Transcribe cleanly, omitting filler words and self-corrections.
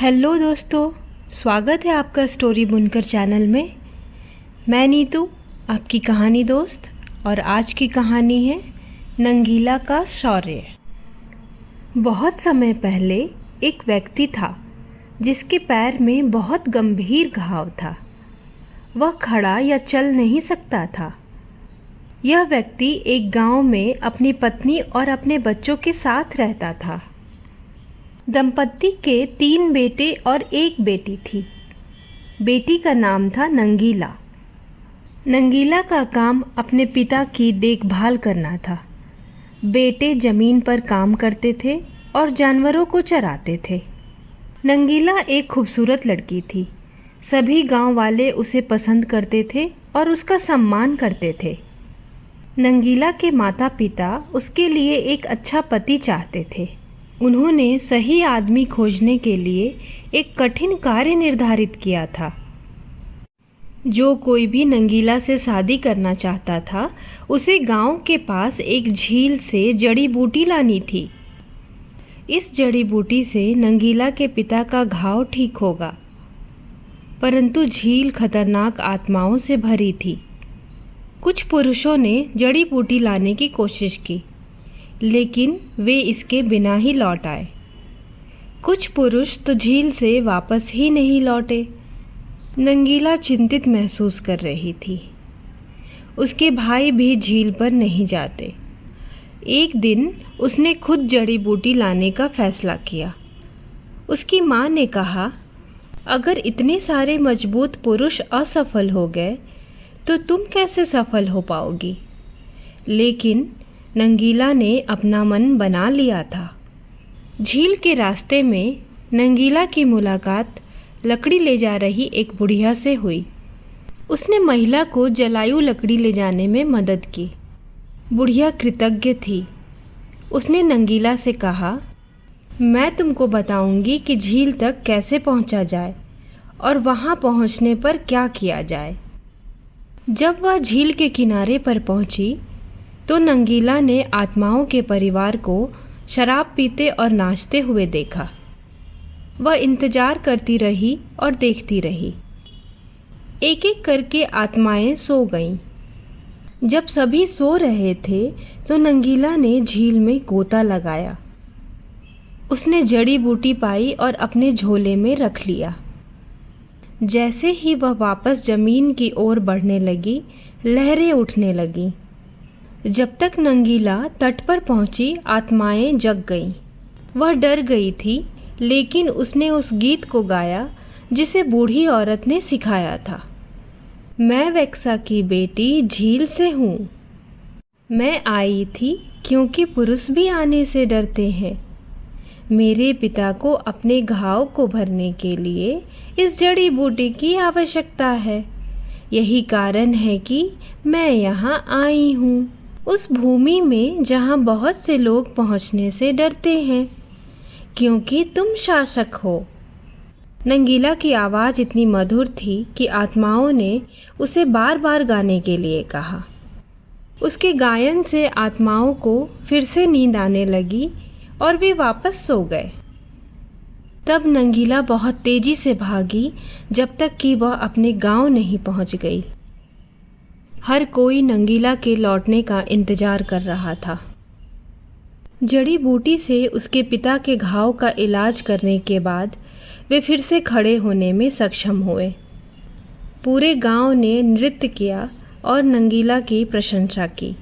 Hello दोस्तों, स्वागत है आपका स्टोरी बुनकर चैनल में। मैं नीतू, आपकी कहानी दोस्त, और आज की कहानी है नंगीला का शौर्य। बहुत समय पहले एक व्यक्ति था जिसके पैर में बहुत गंभीर घाव था। वह खड़ा या चल नहीं सकता था। यह व्यक्ति एक गांव में अपनी पत्नी और अपने बच्चों के साथ रहता था। दंपत्ति के 3 बेटे और 1 बेटी थी। बेटी का नाम था नंगीला। नंगीला का काम अपने पिता की देखभाल करना था। बेटे जमीन पर काम करते थे और जानवरों को चराते थे। नंगीला एक खूबसूरत लड़की थी। सभी गांव वाले उसे पसंद करते थे और उसका सम्मान करते थे। नंगीला के माता पिता उसके लिए एक अच्छा पति चाहते थे। उन्होंने सही आदमी खोजने के लिए एक कठिन कार्य निर्धारित किया था। जो कोई भी नंगीला से शादी करना चाहता था, उसे गांव के पास एक झील से जड़ी बूटी लानी थी। इस जड़ी बूटी से नंगीला के पिता का घाव ठीक होगा। परंतु झील खतरनाक आत्माओं से भरी थी। कुछ पुरुषों ने जड़ी बूटी लाने की कोशिश की, लेकिन वे इसके बिना ही लौट आए। कुछ पुरुष तो झील से वापस ही नहीं लौटे। नंगीला चिंतित महसूस कर रही थी। उसके भाई भी झील पर नहीं जाते। एक दिन उसने खुद जड़ी बूटी लाने का फैसला किया। उसकी माँ ने कहा, अगर इतने सारे मजबूत पुरुष असफल हो गए तो तुम कैसे सफल हो पाओगी? लेकिन नंगीला ने अपना मन बना लिया था। झील के रास्ते में नंगीला की मुलाकात लकड़ी ले जा रही एक बुढ़िया से हुई। उसने महिला को जलायु लकड़ी ले जाने में मदद की। बुढ़िया कृतज्ञ थी। उसने नंगीला से कहा, मैं तुमको बताऊंगी कि झील तक कैसे पहुंचा जाए और वहां पहुंचने पर क्या किया जाए। जब वह झील के किनारे पर पहुंची तो नंगीला ने आत्माओं के परिवार को शराब पीते और नाचते हुए देखा। वह इंतजार करती रही और देखती रही। एक एक करके आत्माएं सो गईं। जब सभी सो रहे थे तो नंगीला ने झील में गोता लगाया। उसने जड़ी बूटी पाई और अपने झोले में रख लिया। जैसे ही वह वापस जमीन की ओर बढ़ने लगी, लहरें उठने लगीं। जब तक नंगीला तट पर पहुंची, आत्माएं जग गईं। वह डर गई थी, लेकिन उसने उस गीत को गाया जिसे बूढ़ी औरत ने सिखाया था। मैं वेक्सा की बेटी झील से हूँ। मैं आई थी क्योंकि पुरुष भी आने से डरते हैं। मेरे पिता को अपने घाव को भरने के लिए इस जड़ी बूटी की आवश्यकता है। यही कारण है कि मैं यहाँ आई हूँ, उस भूमि में जहाँ बहुत से लोग पहुँचने से डरते हैं, क्योंकि तुम शासक हो। नंगीला की आवाज़ इतनी मधुर थी कि आत्माओं ने उसे बार बार गाने के लिए कहा। उसके गायन से आत्माओं को फिर से नींद आने लगी और वे वापस सो गए। तब नंगीला बहुत तेजी से भागी, जब तक कि वह अपने गांव नहीं पहुंच गई। हर कोई नंगीला के लौटने का इंतजार कर रहा था। जड़ी बूटी से उसके पिता के घाव का इलाज करने के बाद वे फिर से खड़े होने में सक्षम हुए। पूरे गांव ने नृत्य किया और नंगीला की प्रशंसा की।